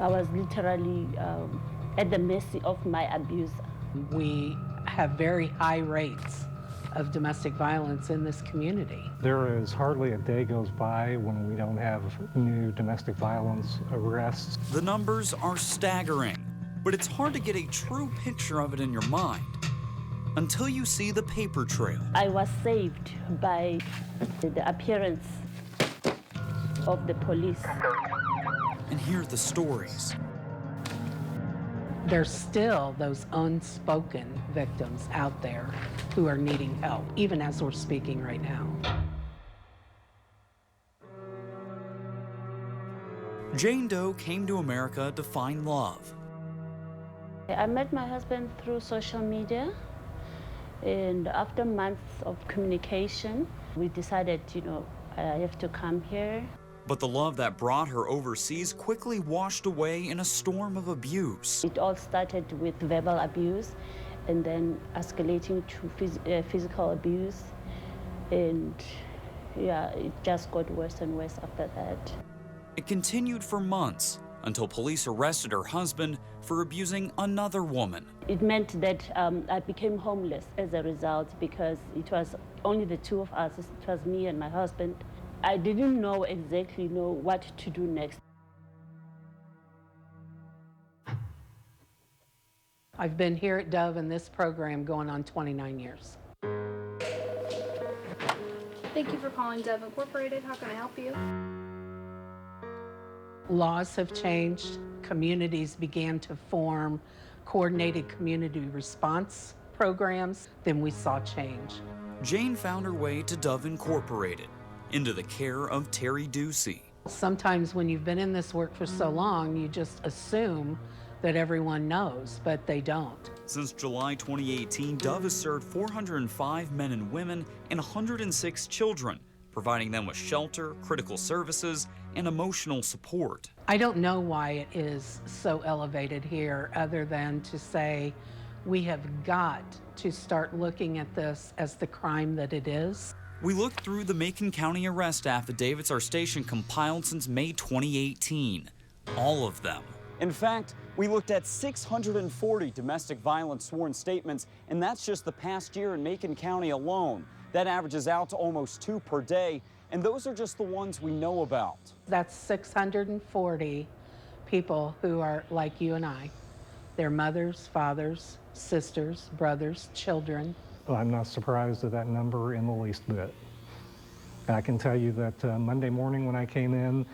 I was literally at the mercy of my abuser. We have very high rates of domestic violence in this community. There is hardly a day goes by when we don't have new domestic violence arrests. The numbers are staggering, but it's hard to get a true picture of it in your mind until you see the paper trail. I was saved by the appearance of the police. And hear the stories. There's still those unspoken victims out there who are needing help, even as we're speaking right now. Jane Doe came to America to find love. I met my husband through social media, and after months of communication, we decided, I have to come here. But the love that brought her overseas quickly washed away in a storm of abuse. It all started with verbal abuse and then escalating to physical abuse. And yeah, it just got worse and worse after that. It continued for months until police arrested her husband for abusing another woman. It meant that I became homeless as a result because it was only the two of us. It was me and my husband. I didn't exactly know what to do next. I've been here at Dove in this program going on 29 years. Thank you for calling Dove Incorporated. How can I help you? Laws have changed. Communities began to form coordinated community response programs. Then we saw change. Jane found her way to Dove Incorporated, into the care of Terry Ducey. Sometimes when you've been in this work for so long, you just assume that everyone knows, but they don't. Since July 2018, Dove has served 405 men and women and 106 children, providing them with shelter, critical services, and emotional support. I don't know why it is so elevated here, other than to say we have got to start looking at this as the crime that it is. We looked through the Macon County arrest affidavits our station compiled since May 2018. All of them. In fact, we looked at 640 domestic violence sworn statements, and that's just the past year in Macon County alone. That averages out to almost 2 per day, and those are just the ones we know about. That's 640 people who are like you and I. Their mothers, fathers, sisters, brothers, children. I'm not surprised at that number in the least bit. I can tell you that Monday morning when I came in,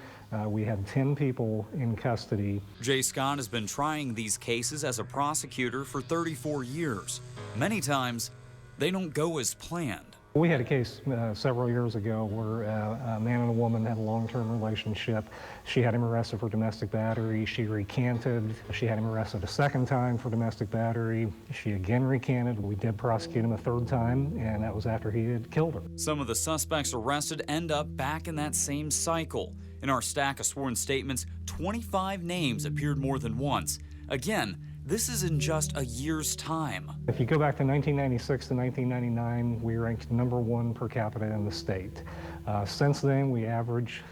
we had 10 people in custody. Jay Scott has been trying these cases as a prosecutor for 34 years. Many times, they don't go as planned. We had a case several years ago where a man and a woman had a long-term relationship. She had him arrested for domestic battery. She recanted. She had him arrested a second time for domestic battery. She again recanted. We did prosecute him a third time, and that was after he had killed her. Some of the suspects arrested end up back in that same cycle. In our stack of sworn statements, 25 names appeared more than once. Again, this is in just a year's time. If you go back to 1996 to 1999, we ranked #1 per capita in the state. Since then, we average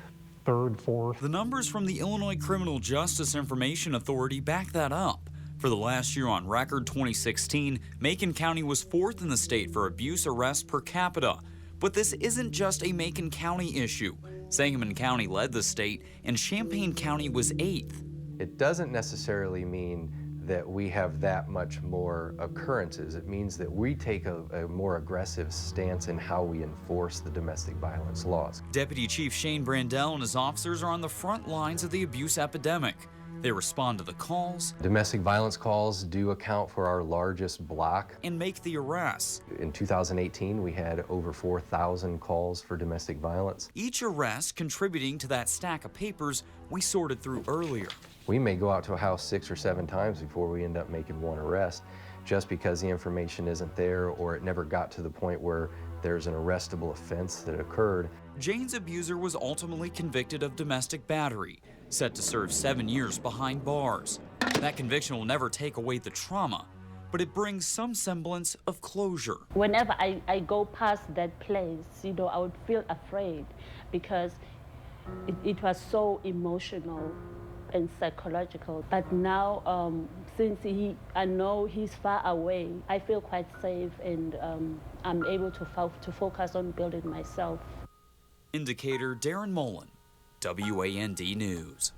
third, fourth. The numbers from the Illinois Criminal Justice Information Authority back that up. For the last year on record, 2016, Macon County was 4th in the state for abuse arrests per capita. But this isn't just a Macon County issue. Sangamon County led the state, and Champaign County was 8th. It doesn't necessarily mean that we have that much more occurrences. It means that we take a more aggressive stance in how we enforce the domestic violence laws. Deputy Chief Shane Brandell and his officers are on the front lines of the abuse epidemic. They respond to the calls. Domestic violence calls do account for our largest block. And make the arrests. In 2018, we had over 4,000 calls for domestic violence. Each arrest contributing to that stack of papers we sorted through earlier. We may go out to a house 6 or 7 times before we end up making one arrest, just because the information isn't there or it never got to the point where there's an arrestable offense that occurred. Jane's abuser was ultimately convicted of domestic battery, set to serve 7 years behind bars. That conviction will never take away the trauma, but it brings some semblance of closure. Whenever I go past that place, I would feel afraid because it was so emotional and psychological. But now, since I know he's far away, I feel quite safe, and I'm able to focus on building myself. Indicator Darren Mullen, WAND News.